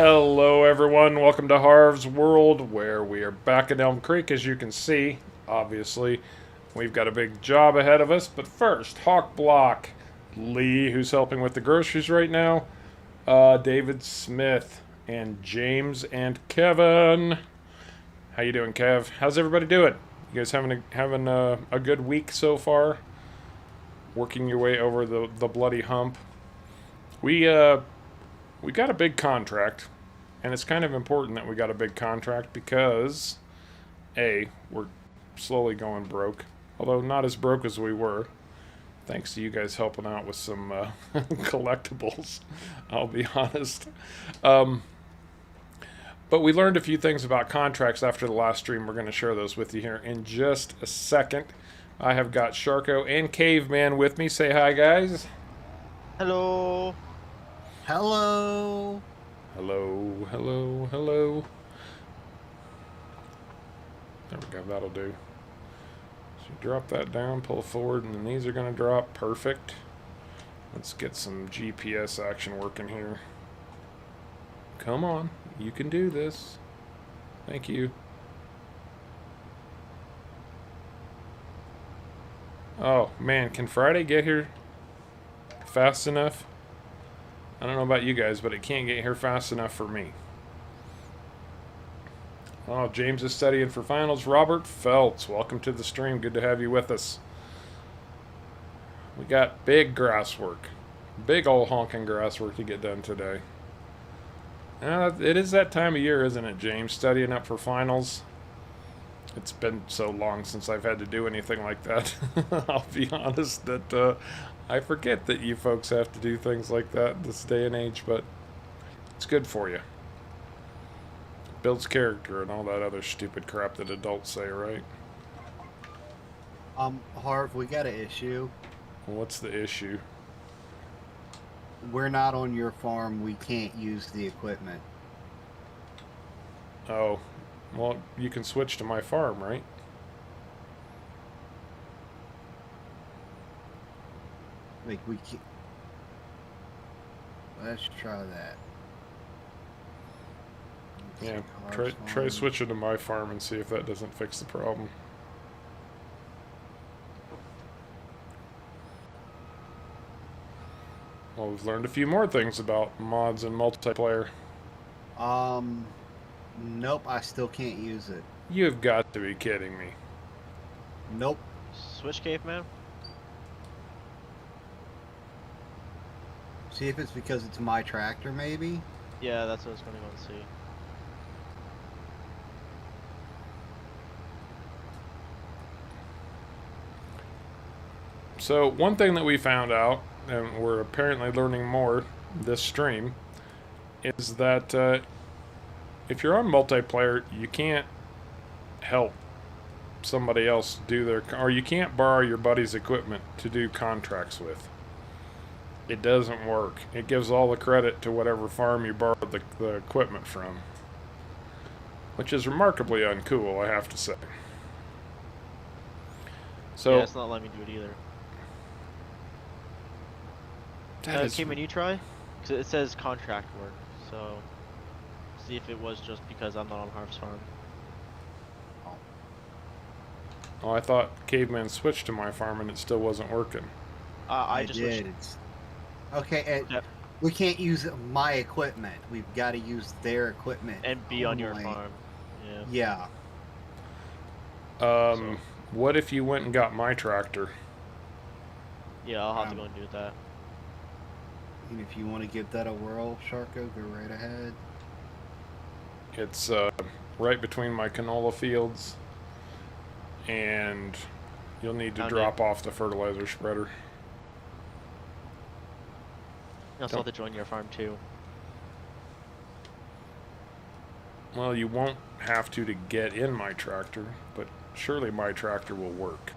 Hello, everyone. Welcome to Harv's World, where we are back in Elmcreek, as you can see. Obviously, we've got a big job ahead of us. But first, Hawk Block, Lee, who's helping with the groceries right now, David Smith, and James and Kevin. How you doing, Kev? How's everybody doing? You guys having a good week so far? Working your way over the bloody hump. We got a big contract, and it's kind of important that we got a big contract because, A, we're slowly going broke, although not as broke as we were, thanks to you guys helping out with some collectibles, I'll be honest. Um, but we learned a few things about contracts after the last stream. We're going to share those with you here in just a second. I have got Sharko and Caveman with me. Say hi, guys. Hello. Hello. Hello, hello, hello. There we go, that'll do. So you drop that down, pull forward, and then these are going to drop. Perfect. Let's get some GPS action working here. Come on, you can do this. Thank you. Oh, man, can Friday get here fast enough? I don't know about you guys, but it can't get here fast enough for me. Oh, James is studying for finals. Robert Feltz, welcome to the stream. Good to have you with us. We got big grass work. Big old honking grass work to get done today. It is that time of year, isn't it, James? Studying up for finals. It's been so long since I've had to do anything like that. I'll be honest that I forget that you folks have to do things like that this day and age, but it's good for you. Builds character and all that other stupid crap that adults say, right? Harv, we got an issue. What's the issue? We're not on your farm. We can't use the equipment. Oh, well, you can switch to my farm, right? Like, we can't. Let's try that. Yeah, try switching to my farm and see if that doesn't fix the problem. Well, we've learned a few more things about mods and multiplayer. Nope, I still can't use it. You've got to be kidding me. Nope. Switch caveman? See if it's because it's my tractor, maybe? Yeah, that's what I was going to go and see. So, one thing that we found out, and we're apparently learning more this stream, is that if you're on multiplayer, you can't help somebody else do their, or you can't borrow your buddy's equipment to do contracts with. It doesn't work. It gives all the credit to whatever farm you borrowed the equipment from, which is remarkably uncool, I have to say. So yeah, it's not letting me do it either. Caveman, you try? Because it says contract work, so see if it was just because I'm not on Harv's farm. Oh, I thought Caveman switched to my farm and it still wasn't working. I just did. Okay, Yep. we can't use my equipment. We've got to use their equipment. And be on your farm. Yeah. What if you went and got my tractor? Yeah, I'll have to go and do that. And if you want to give that a whirl, Sharko, go right ahead. It's right between my canola fields, and you'll need to drop off the fertilizer spreader. You also have to join your farm too. Well, you won't have to get in my tractor, but surely my tractor will work.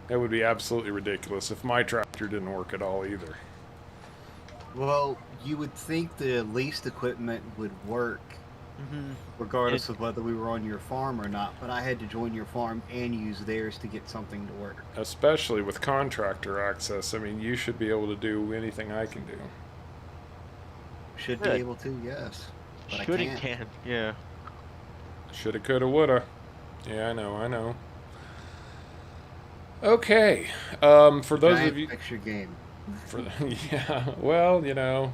That would be absolutely ridiculous if my tractor didn't work at all either. Well, you would think the leased equipment would work, regardless of whether we were on your farm or not, but I had to join your farm and use theirs to get something to work. Especially with contractor access. I mean, you should be able to do anything I can do. Should be able to, yes. but Shooting I can't. can, yeah. Shoulda, coulda, woulda. Yeah, I know, I know. Okay, for those Giant of you, picture game. for yeah, well, you know,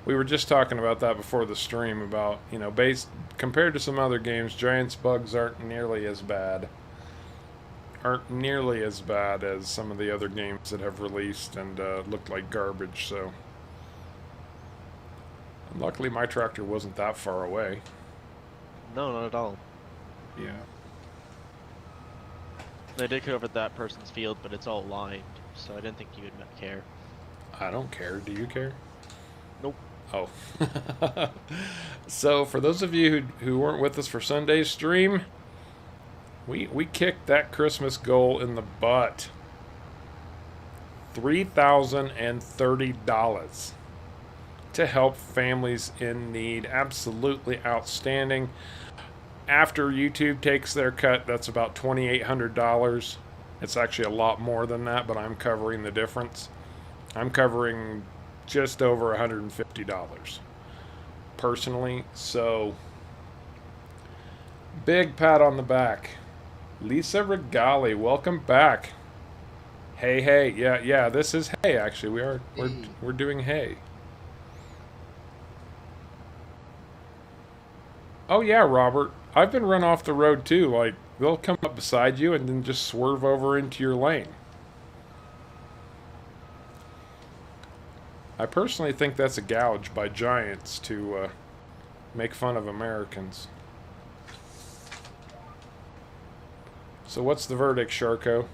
we were just talking about that before the stream about, you know, based compared to some other games, Giant's bugs aren't nearly as bad. Aren't nearly as bad as some of the other games that have released and looked like garbage. So, and luckily, my tractor wasn't that far away. No, not at all. Yeah. They did cover that person's field, but it's all lined, so I didn't think you would care. I don't care. Do you care? Nope. Oh. So, for those of you who weren't with us for Sunday's stream, we kicked that Christmas goal in the butt. $3,030 to help families in need. Absolutely outstanding. After YouTube takes their cut, that's about $2,800. It's actually a lot more than that, but I'm covering the difference. I'm covering just over $150 personally. So, big pat on the back. Lisa Regali, welcome back. Hey, hey, yeah, this is hay. Actually, we're doing hay. Oh yeah, Robert, I've been run off the road too. Like, they'll come up beside you and then just swerve over into your lane. I personally think that's a gouge by giants to make fun of Americans. So what's the verdict, Sharko?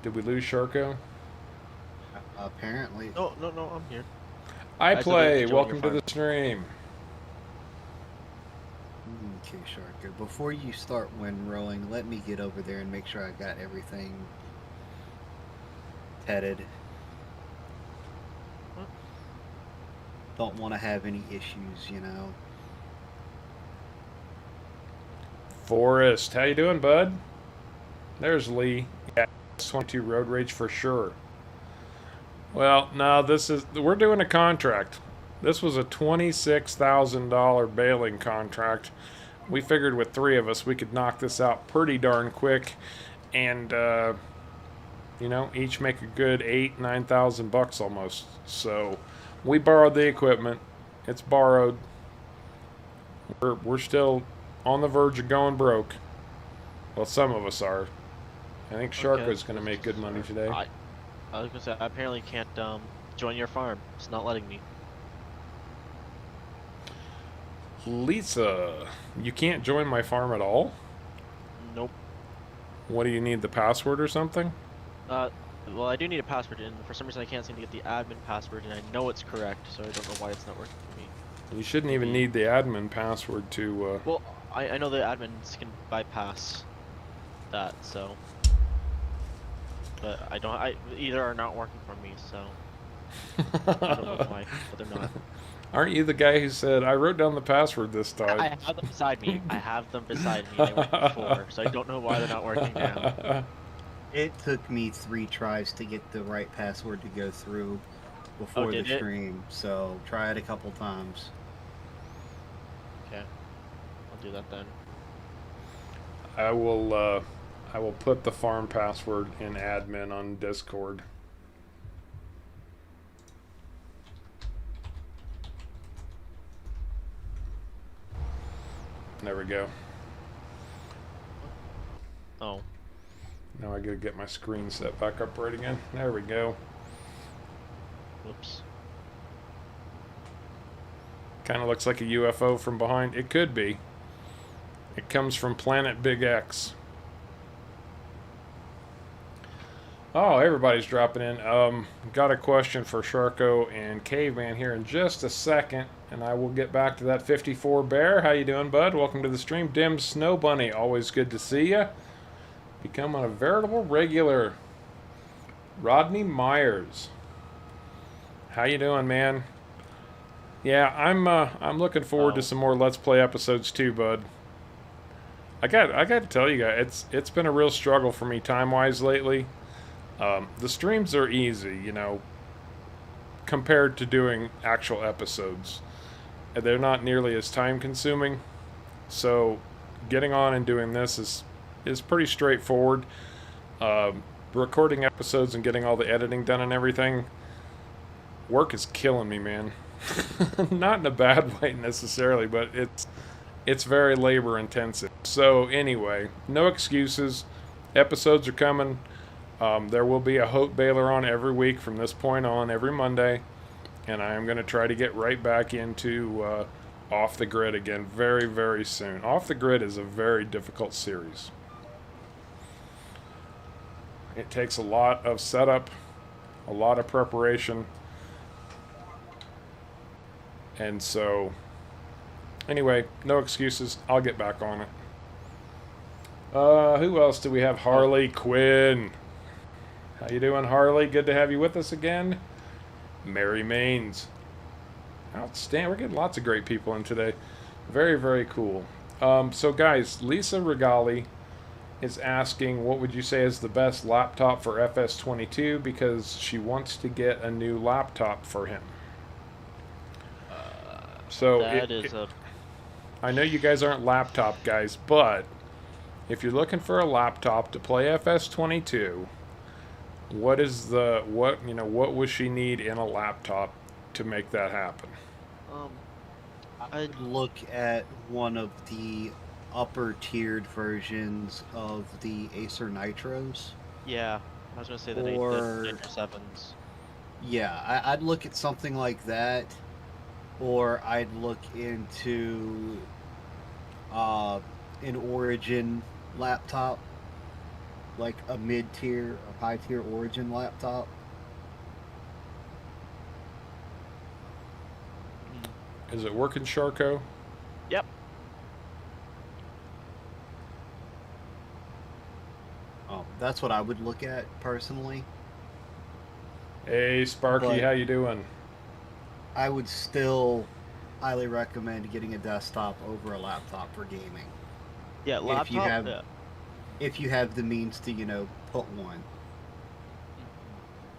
Did we lose Sharko? Apparently. No, I'm here. I play. join Welcome your to the stream. Okay, Sharko. Before you start windrowing, let me get over there and make sure I got everything headed. Don't want to have any issues, you know. Forrest, how you doing, bud? There's Lee. Yeah, FS22 road rage for sure. Well, no, we're doing a contract. This was a $26,000 bailing contract. We figured with 3 of us we could knock this out pretty darn quick, and you know, each make a good $8,000-9,000 almost. So we borrowed the equipment. It's borrowed. We're still on the verge of going broke. Well, some of us are. I think Sharko's going to make good money today. I was gonna say, I apparently can't join your farm. It's not letting me. Lisa, you can't join my farm at all? Nope. What do you need, the password or something? Well, I do need a password, and for some reason I can't seem to get the admin password, and I know it's correct, so I don't know why it's not working for me. You shouldn't even need the admin password to... Well, I know the admins can bypass that, so... But either are not working for me, so... I don't know why, but they're not. Aren't you the guy who said, I wrote down the password this time? I have them beside me. I have them beside me. They worked before, so I don't know why they're not working now. It took me 3 tries to get the right password to go through before the stream, so try it a couple times. Okay, I'll do that then. I will put the farm password in admin on Discord. There we go. Oh. Now I gotta get my screen set back up right again. There we go. Whoops. Kind of looks like a UFO from behind. It could be. It comes from Planet Big X. Oh, everybody's dropping in. Got a question for Sharko and Caveman here in just a second, and I will get back to that 54 Bear. How you doing, bud? Welcome to the stream. Dim Snow Bunny, always good to see you. Becoming a veritable regular. Rodney Myers, how you doing, man? Yeah, I'm looking forward to some more Let's Play episodes too, bud. I got to tell you guys, it's been a real struggle for me time-wise lately. The streams are easy, you know. compared to doing actual episodes. They're not nearly as time consuming. So getting on and doing this is pretty straightforward. Recording episodes and getting all the editing done and everything, work is killing me, man. Not in a bad way necessarily, but it's very labor intensive. So anyway, no excuses. Episodes are coming. There will be a Hope Baylor on every week from this point on, every Monday. And I am going to try to get right back into Off the Grid again very, very soon. Off the Grid is a very difficult series. It takes a lot of setup, a lot of preparation. And so, anyway, no excuses. I'll get back on it. Who else do we have? Harley Quinn. How you doing, Harley? Good to have you with us again. Mary Maines. Outstanding. We're getting lots of great people in today. Very, very cool. So, guys, Lisa Regali is asking, what would you say is the best laptop for FS22? Because she wants to get a new laptop for him. So I know you guys aren't laptop guys, but if you're looking for a laptop to play FS22, what would she need in a laptop to make that happen? I'd look at one of the upper tiered versions of the Acer Nitros. Yeah, I was gonna say the Nitro 7s. Yeah, I'd look at something like that, or I'd look into an Origin laptop, like a mid-tier or high-tier Origin laptop. Is it working, Sharko? Yep. That's what I would look at personally. Hey, Sparky, But how you doing? I would still highly recommend getting a desktop over a laptop for gaming. Yeah, laptop. If you have the means to, put one.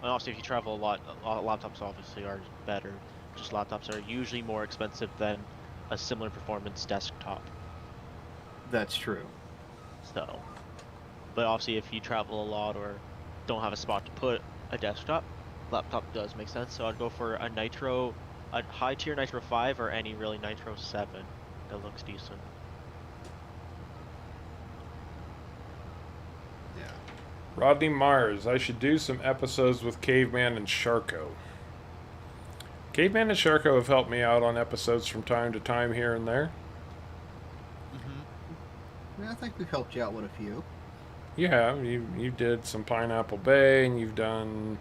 And also, if you travel a lot, laptops obviously are better. Just laptops are usually more expensive than a similar performance desktop. That's true. So, but obviously, if you travel a lot or don't have a spot to put a desktop, laptop does make sense. So I'd go for a Nitro, a high tier Nitro 5 or any really Nitro 7 that looks decent. Yeah. Rodney Myers, I should do some episodes with Caveman and Sharko. Caveman and Sharko have helped me out on episodes from time to time here and there. Yeah, I think we've helped you out with a few. You have. You did some Pineapple Bay, and you've done...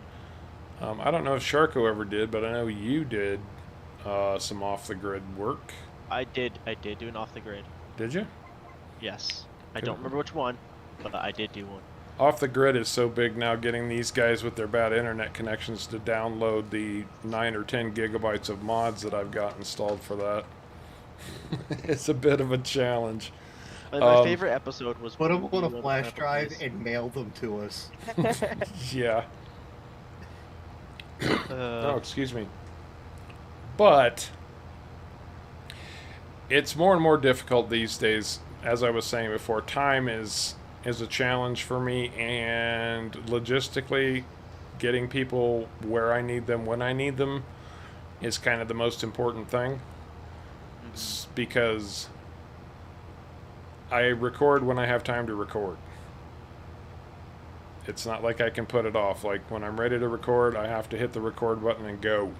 I don't know if Sharko ever did, but I know you did some off-the-grid work. I did do an off-the-grid. Did you? Yes. I don't remember which one, but I did do one. Off-the-grid is so big now, getting these guys with their bad internet connections to download the 9 or 10 gigabytes of mods that I've got installed for that. It's a bit of a challenge. My favorite episode was... Put them on a flash drive and mail them to us. Yeah. Oh, excuse me. But it's more and more difficult these days. As I was saying before, time is a challenge for me, and logistically getting people where I need them when I need them is kind of the most important thing. Because I record when I have time to record. It's not like I can put it off. Like when I'm ready to record, I have to hit the record button and go.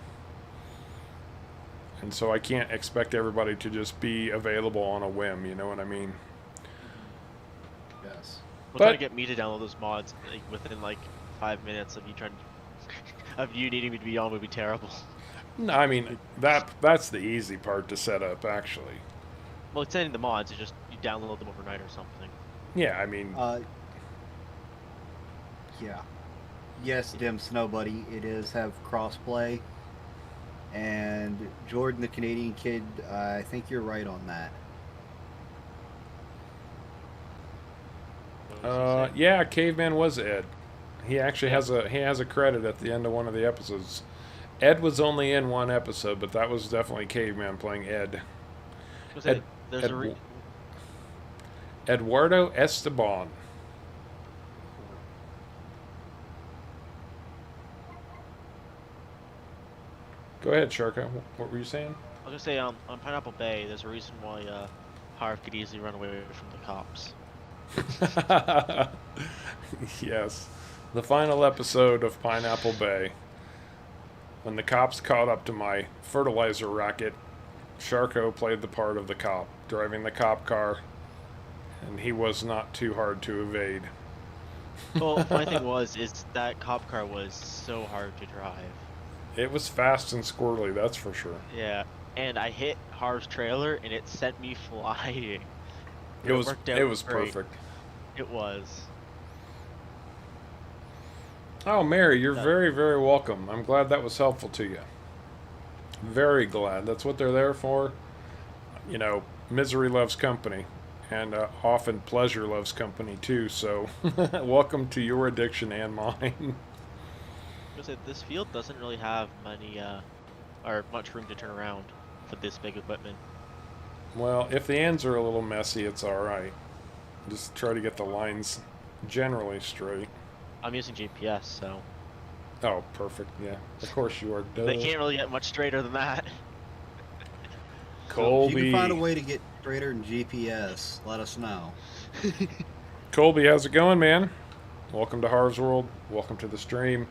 And so I can't expect everybody to just be available on a whim, you know what I mean? Yes. Try to get me to download those mods within 5 minutes of you of you needing me to be on would be terrible. No, I mean that's the easy part to set up actually. Well, it's sending the mods, you download them overnight or something. Yeah, I mean yeah. Yes, Dim Snowbuddy, it is have crossplay. And Jordan the Canadian Kid, I think you're right on that. Yeah, Caveman was Ed. He actually has a credit at the end of one of the episodes. Ed was only in one episode, but that was definitely Caveman playing Ed. Ed, There's Ed Eduardo Esteban. Go ahead, Sharka. What were you saying? I was gonna say, on Pineapple Bay, there's a reason why Harv could easily run away from the cops. Yes. The final episode of Pineapple Bay. When the cops caught up to my fertilizer racket, Sharko played the part of the cop, driving the cop car, and he was not too hard to evade. Well, the funny thing is that cop car was so hard to drive. It was fast and squirrely, that's for sure. Yeah, and I hit Harv's trailer, and it sent me flying. It was great. perfect. It was. Oh, Mary, you're very, very welcome. I'm glad that was helpful to you. Very glad. That's what they're there for. You know, misery loves company, and often pleasure loves company too. So, welcome to your addiction and mine. Because this field doesn't really have many, or much room to turn around for this big equipment. Well, if the ends are a little messy, it's all right. Just try to get the lines generally straight. I'm using GPS, so. Oh, perfect. Yeah, of course you are. Duh. They can't really get much straighter than that. Colby. If you can find a way to get straighter than GPS, let us know. Colby, how's it going, man? Welcome to Harv's World. Welcome to the stream.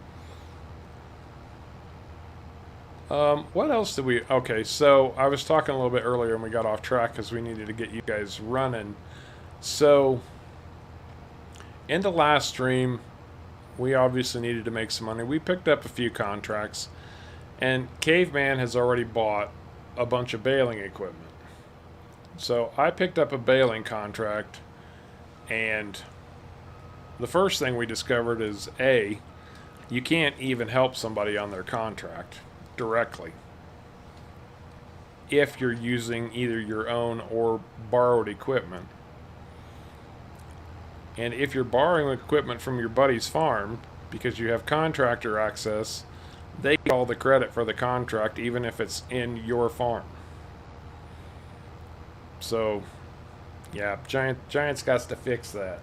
What else did we... Okay, so I was talking a little bit earlier and we got off track because we needed to get you guys running. So, in the last stream, we obviously needed to make some money. We picked up a few contracts, and Caveman has already bought a bunch of baling equipment. So I picked up a baling contract, and the first thing we discovered is, A, you can't even help somebody on their contract directly if you're using either your own or borrowed equipment. And if you're borrowing equipment from your buddy's farm, because you have contractor access, they get all the credit for the contract, even if it's in your farm. So, yeah, Giant's got to fix that.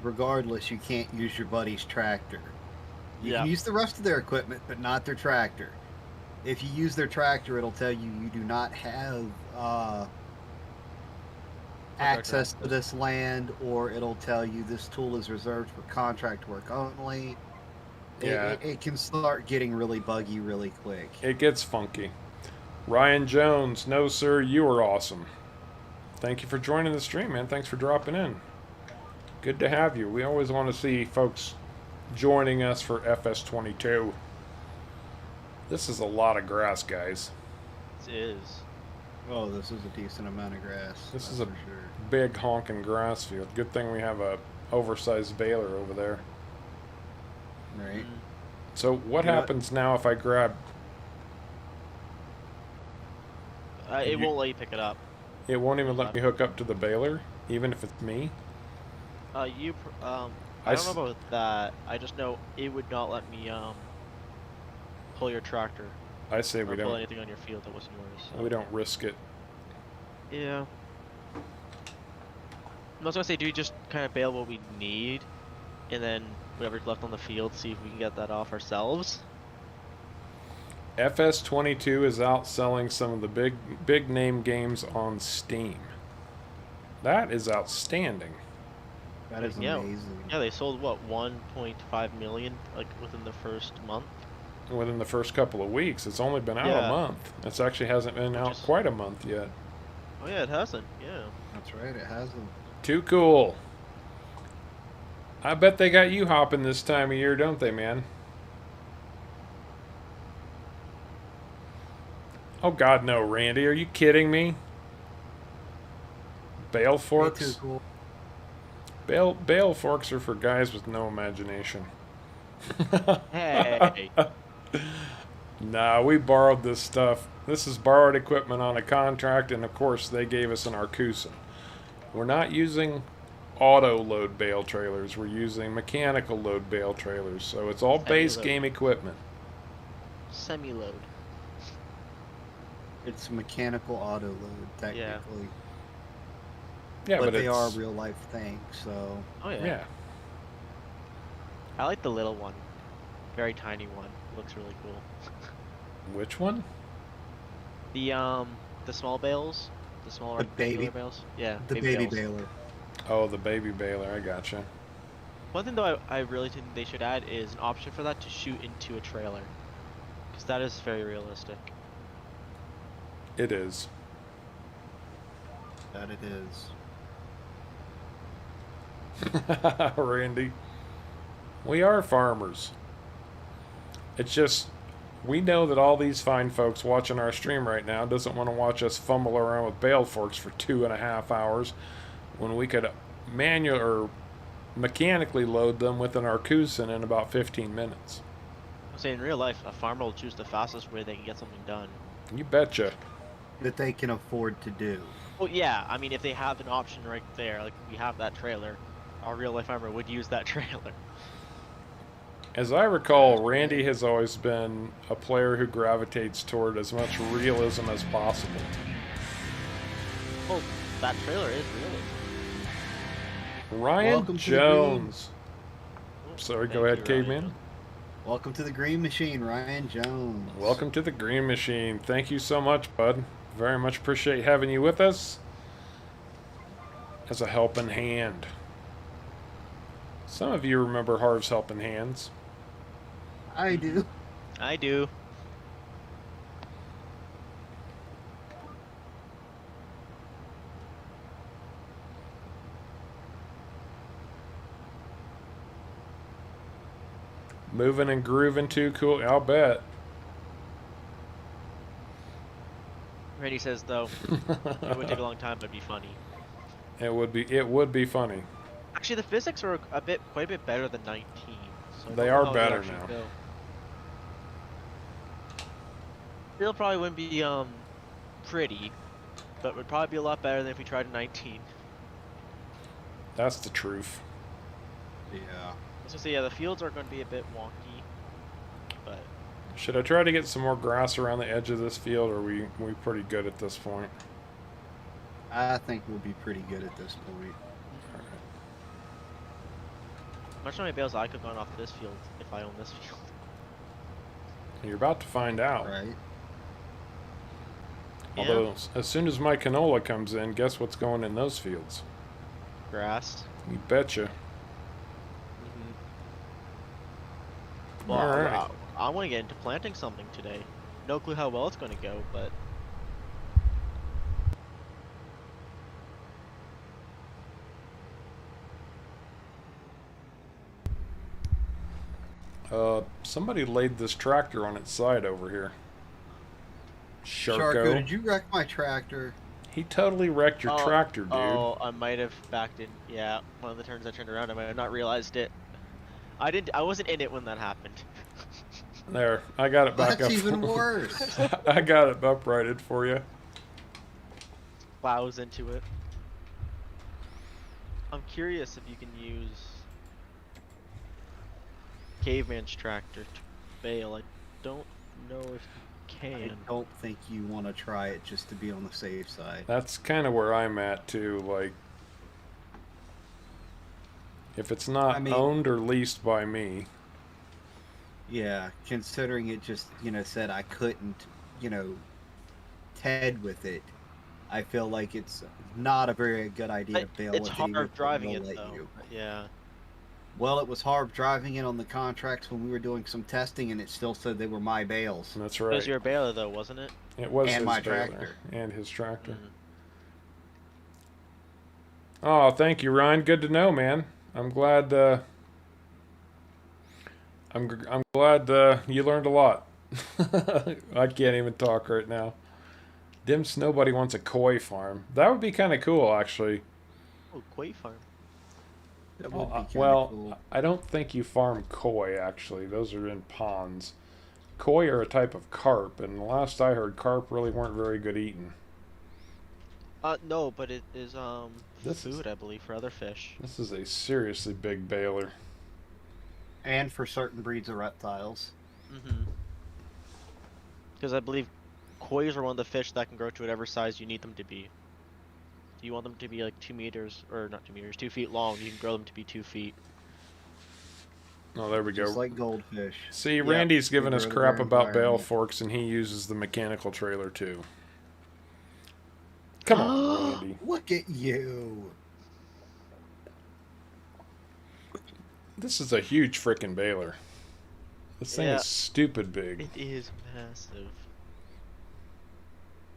Regardless, you can't use your buddy's tractor. You can use the rest of their equipment, but not their tractor. If you use their tractor, it'll tell you you do not have access to this land, or it'll tell you this tool is reserved for contract work only. Yeah. It can start getting really buggy really quick. It gets funky. Ryan Jones, no sir, you are awesome. Thank you for joining the stream, man. Thanks for dropping in. Good to have you. We always want to see folks joining us for FS22. This is a lot of grass, guys. It is. Oh, this is a decent amount of grass. This is a big honking grass field. Good thing we have a oversized baler over there. Right. So what happens now if I grab... It won't let you pick it up. It won't even let me hook up to the baler, even if it's me? I don't know about that. I just know it would not let me pull your tractor. I say we pull don't. anything on your field that wasn't yours. So. We don't risk it. Yeah. I was gonna say, do we just kind of bail what we need, and then whatever's left on the field, see if we can get that off ourselves? FS22 is outselling some of the big name games on Steam. That is outstanding. That is amazing. Yeah, they sold what, 1.5 million like within the first month. Within the first couple of weeks. It's only been out a month. It actually hasn't been out quite a month yet. Oh yeah, it hasn't. Yeah. That's right, it hasn't. Too cool. I bet they got you hopping this time of year, don't they, man? Oh God, no, Randy. Are you kidding me? Bale forks? Too cool. Bale forks are for guys with no imagination. Hey. Nah, we borrowed this stuff. This is borrowed equipment on a contract, and of course they gave us an Arcusa. We're not using auto load bale trailers. We're using mechanical load bale trailers. So it's all base Semi-load. game equipment. Semi-load. It's mechanical auto load, technically. Yeah, but but they are it's, real life things, so. Oh yeah. yeah. I like the little one. Very tiny one. Looks really cool. Which one? The small bales. The small The rectangular baby- bales. Yeah. The baby bales. baler. Oh, the baby baler. I gotcha. One thing though I really think they should add is an option for that to shoot into a trailer. Because that is very realistic. It is. That it is. Randy. We are farmers. It's just, we know that all these fine folks watching our stream right now doesn't want to watch us fumble around with bale forks for 2.5 hours when we could manually or mechanically load them with an Arcusin in about 15 minutes. I'm saying in real life, a farmer will choose the fastest way they can get something done. You betcha. That they can afford to do. Well, yeah, I mean, if they have an option right there, like we have that trailer, our real life farmer would use that trailer. As I recall, Randy has always been a player who gravitates toward as much realism as possible. Well, that trailer is realism. Ryan Welcome to the Jones. Oh, Sorry, thank go ahead, you, Caveman. Ryan. Welcome to the Green Machine, Ryan Jones. Welcome to the Green Machine. Thank you so much, bud. Very much appreciate having you with us as a helping hand. Some of you remember Harv's Helping Hands. I do. I do. Moving and grooving too cool. I'll bet. Randy says though, it would take a long time, but it'd be funny. It would be funny. Actually, the physics are quite a bit better than 19. So I They don't know are how it would better actually now. go. Still probably wouldn't be pretty, but would probably be a lot better than if we tried a 19. That's the truth. Yeah. I was gonna say, yeah, the fields are going to be a bit wonky, but Should I try to get some more grass around the edge of this field, or are we pretty good at this point? I think we'll be pretty good at this point. much how many bales I could have gone off this field if I owned this field. You're about to find out. Right. Although, as soon as my canola comes in, guess what's going in those fields? Grass. You betcha. Well, Alright. I want to get into planting something today. No clue how well it's going to go, but Somebody laid this tractor on its side over here. Sharko, Sharko. did you wreck my tractor? He totally wrecked your tractor, dude. Oh, I might have backed in. Yeah, one of the turns I turned around, I might have not realized it. I wasn't in it when that happened. There, I got it back up. That's even worse. I got it uprighted for you. Plows into it. I'm curious if you can use Caveman's tractor to bale. I don't know if you I can. don't think you want to try it just to be on the safe side. That's kind of where I'm at too. Like, if it's not I mean- owned or leased by me, Yeah, considering it just, said I couldn't, TED with it, I feel like it's not a very good idea to bail It's with either, hard but driving they'll it let though. you. Yeah. Well, it was hard driving it on the contracts when we were doing some testing, and it still said they were my bales. that's It right. was your baler though, wasn't it? It was and his my baler tractor. and his tractor. Mhm. Oh, thank you, Ryan. Good to know, man. I'm glad. I'm glad you learned a lot. I can't even talk right now. Dims, nobody wants a koi farm. That would be kind of cool, actually. Oh, Quay Farm. That would be kinda Well, cool. I don't think you farm koi, actually. Those are in ponds. Koi are a type of carp, and last I heard, carp really weren't very good eating. No, but it is This is food, I believe, for other fish. this is a seriously big baler. And for certain breeds of reptiles. Mm-hmm. Because I believe koi's are one of the fish that can grow to whatever size you need them to be. If you want them to be like 2 meters, or not 2 meters, 2 feet long, you can grow them to be 2 feet. Oh, there we Just go. like goldfish. See, Yep, Randy's they giving us grow to crap their about bale environment. forks, and he uses the mechanical trailer too. Come on, Randy. Look at you. This is a huge frickin' baler. This thing Yeah, is stupid big. it is massive.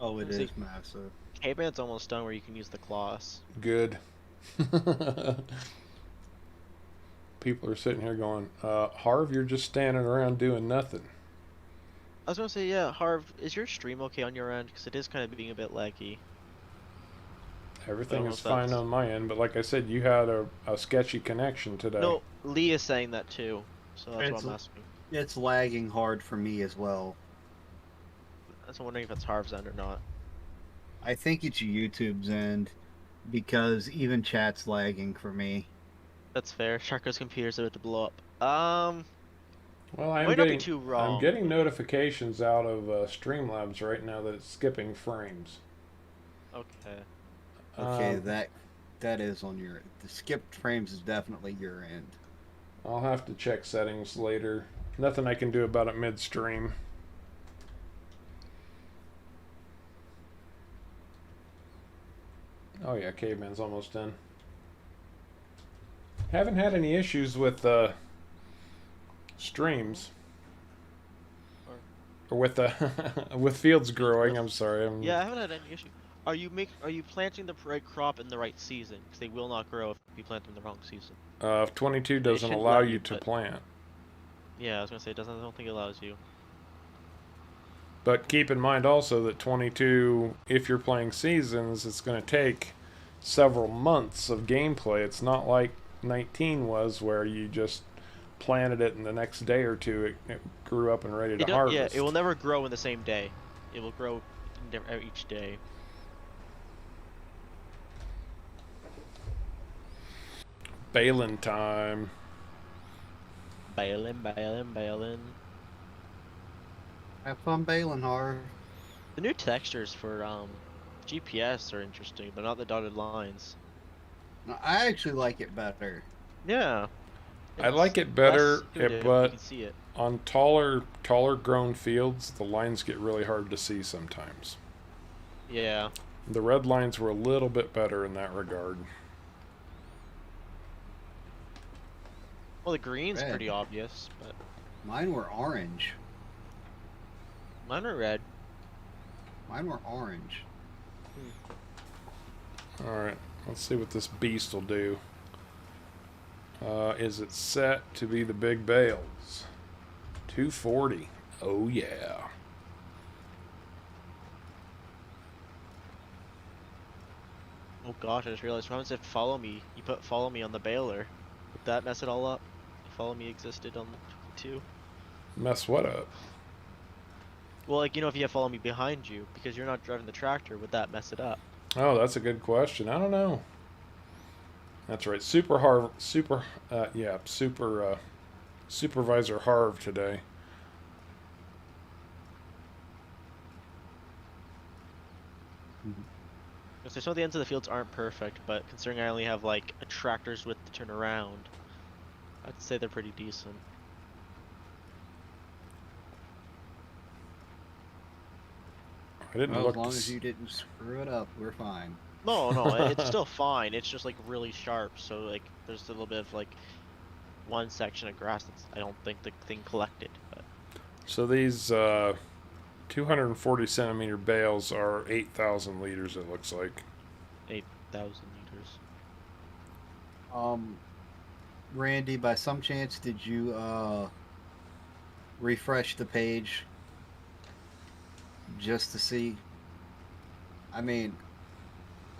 Oh, it Let's see. is massive. K-Band's almost done where you can use the claws. Good. People are sitting here going, Harv, you're just standing around doing nothing. I was gonna say, yeah, Harv, is your stream okay on your end? Because it is kind of being a bit laggy. Everything know is if fine that's- on my end, but like I said, you had a sketchy connection today. No, Lee is saying that too, so that's what It's- I'm asking. It's lagging hard for me as well. That's wondering if it's Harv's end or not. I think it's YouTube's end because even chat's lagging for me. That's fair. Sharko's computer's about to blow up. Well, I'm Might not be getting too wrong. I'm getting notifications out of Streamlabs right now that it's skipping frames. Okay. Okay, that is on your. The skipped frames is definitely your end. I'll have to check settings later. Nothing I can do about it midstream. Oh yeah, Caveman's almost done. Haven't had any issues with streams. Or with with fields growing. I'm sorry. Yeah, I haven't had any issue. Are you planting the right crop in the right season? Because they will not grow if you plant them in the wrong season. 22 doesn't shouldn't allow let you you, to but- plant. Yeah, I was gonna say it doesn't. I don't think it allows you. But keep in mind also that 22, if you're playing seasons, it's going to take several months of gameplay. It's not like 19 was, where you just planted it and the next day or two it grew up and ready to harvest. Yeah, it will never grow in the same day. It will grow each day. Balin time. Baling. Have fun bailing, Harv. The new textures for GPS are interesting, but not the dotted lines. No, I actually like it better. Yeah. I like It's it better, less intuitive, but you can see it. on taller grown fields, the lines get really hard to see sometimes. Yeah. The red lines were a little bit better in that regard. Well, the green's Red. pretty obvious, but Mine were orange. mine are red. Mine were orange. Alright, let's see what this beast will do. Is it set to be the big bales? 240. Oh yeah. Oh gosh, I just realized Ron said follow me. You put follow me on the baler. Would that mess it all up? Follow me existed on the 2. Mess what up? Well, like, you know, if you have follow me behind you, because you're not driving the tractor, would that mess it up? Oh, that's a good question. I don't know. That's right. Supervisor Harv today. So some of the ends of the fields aren't perfect, but considering I only have like a tractor's width to turn around, I'd say they're pretty decent. I didn't Well, look as long to as you didn't screw it up, we're fine. No, it's still fine. It's just like really sharp, so like there's a little bit of like one section of grass that's I don't think the thing collected. But So these 240 centimeter bales are 8,000 liters, it looks like. 8,000 liters. Randy, by some chance, did you refresh the page just to see? I mean,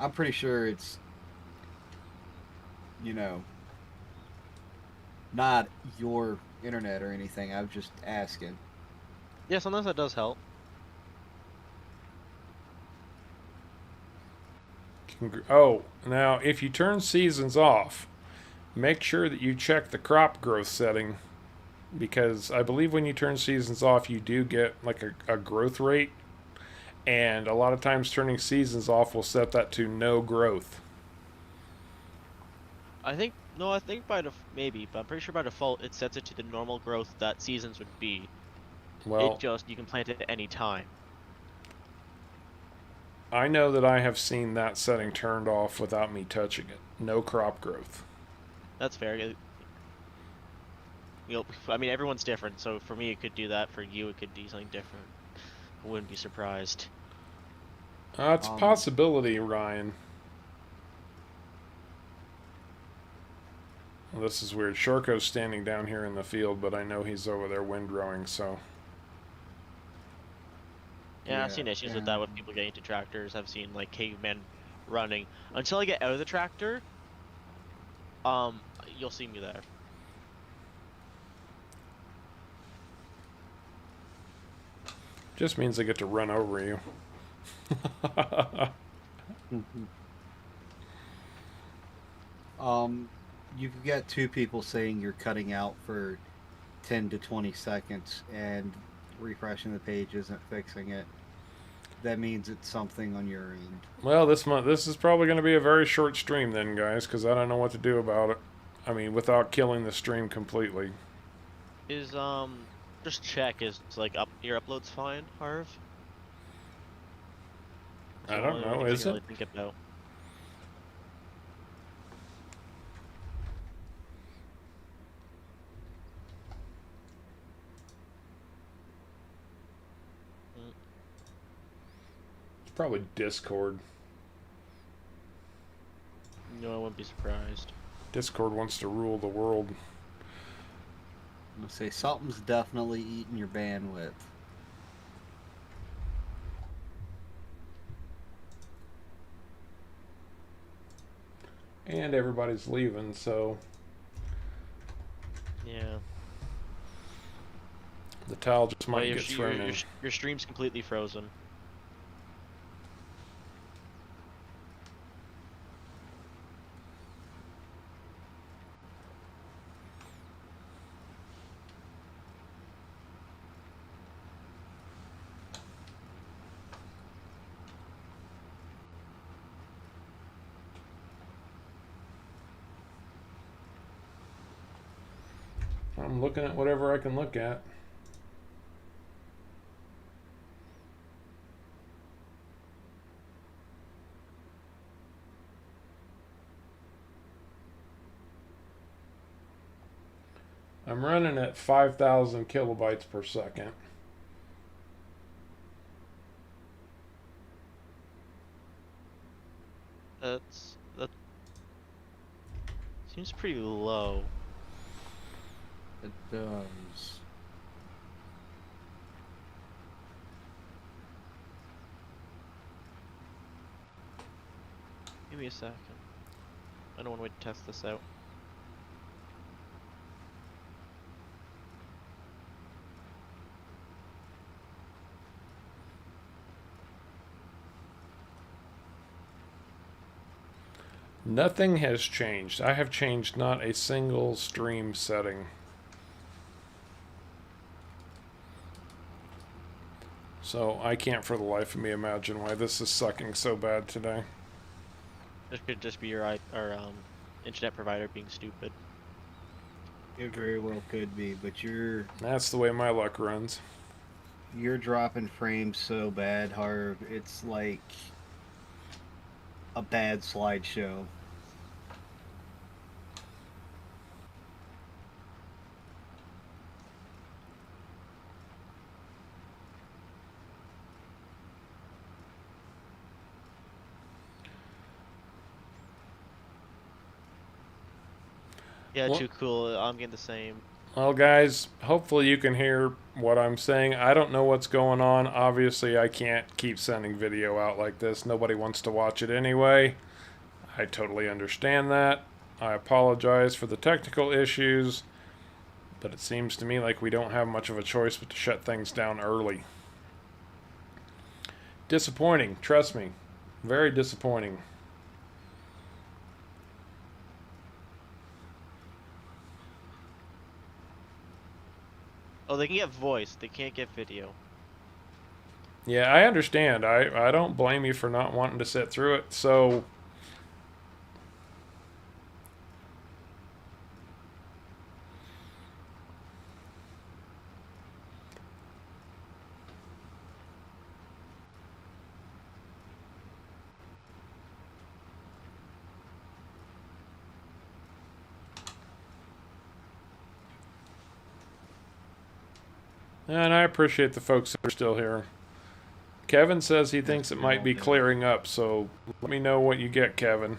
I'm pretty sure it's, not your internet or anything. I was just asking. Yeah, sometimes that does help. Oh, now if you turn seasons off, make sure that you check the crop growth setting, because I believe when you turn seasons off, you do get like a growth rate, and a lot of times turning seasons off will set that to no growth. I think no, I think maybe, but I'm pretty sure by default it sets it to the normal growth that seasons would be. Well, You can plant it at any time. I know that I have seen that setting turned off without me touching it. No crop growth. That's fair. I mean, everyone's different, so for me it could do that. For you, it could do something different. I wouldn't be surprised. It's a possibility, Ryan. Well, this is weird. Shorko's standing down here in the field, but I know he's over there windrowing, so. Yeah, I've seen issues with that with people getting into tractors. I've seen like cavemen running. Until I get out of the tractor, you'll see me there. Just means I get to run over you. You've got two people saying you're cutting out for 10 to 20 seconds and refreshing the page isn't fixing it. That means it's something on your end. Well, this is probably going to be a very short stream then, guys, because I don't know what to do about it. I mean, without killing the stream completely. Just check, is like your upload's fine, Harv? I don't know, is it? Really think about. It's probably Discord. No, I wouldn't be surprised. Discord wants to rule the world. I'm gonna say something's definitely eating your bandwidth. And everybody's leaving, so Yeah. the towel just might Well, get thrown in. your stream's completely frozen. I'm looking at whatever I can look at. I'm running at 5,000 kilobytes per second. That seems pretty low. It does. Give me a second. I don't want to wait to test this out. Nothing has changed. I have changed not a single stream setting. So I can't for the life of me imagine why this is sucking so bad today. This could just be your internet provider being stupid. It very well could be, but That's the way my luck runs. you're dropping frames so bad, Harv. It's like a bad slideshow. Yeah, Well- too cool. I'm getting the same. Well, guys, hopefully you can hear what I'm saying. I don't know what's going on. Obviously, I can't keep sending video out like this. Nobody wants to watch it anyway. I totally understand that. I apologize for the technical issues, but it seems to me like we don't have much of a choice but to shut things down early. Disappointing, trust me. Very disappointing. Oh, they can get voice. They can't get video. Yeah, I understand. I don't blame you for not wanting to sit through it. So, and I appreciate the folks that are still here. Kevin says he thinks it might be clearing up, so let me know what you get, Kevin.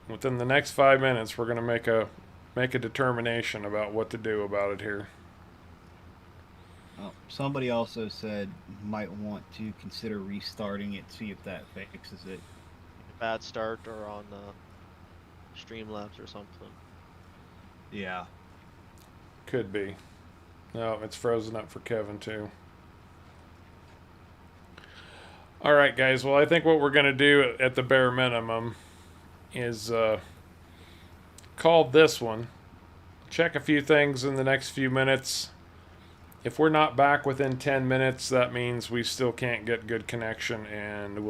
Within the next 5 minutes, we're gonna make a determination about what to do about it here. Oh, somebody also said might want to consider restarting it, see if that fixes it. Bad start or on the Streamlabs or something. Yeah. Could be. No, it's frozen up for Kevin too. All right, guys. Well, I think what we're gonna do at the bare minimum is call this one. Check a few things in the next few minutes. If we're not back within 10 minutes, that means we still can't get good connection, and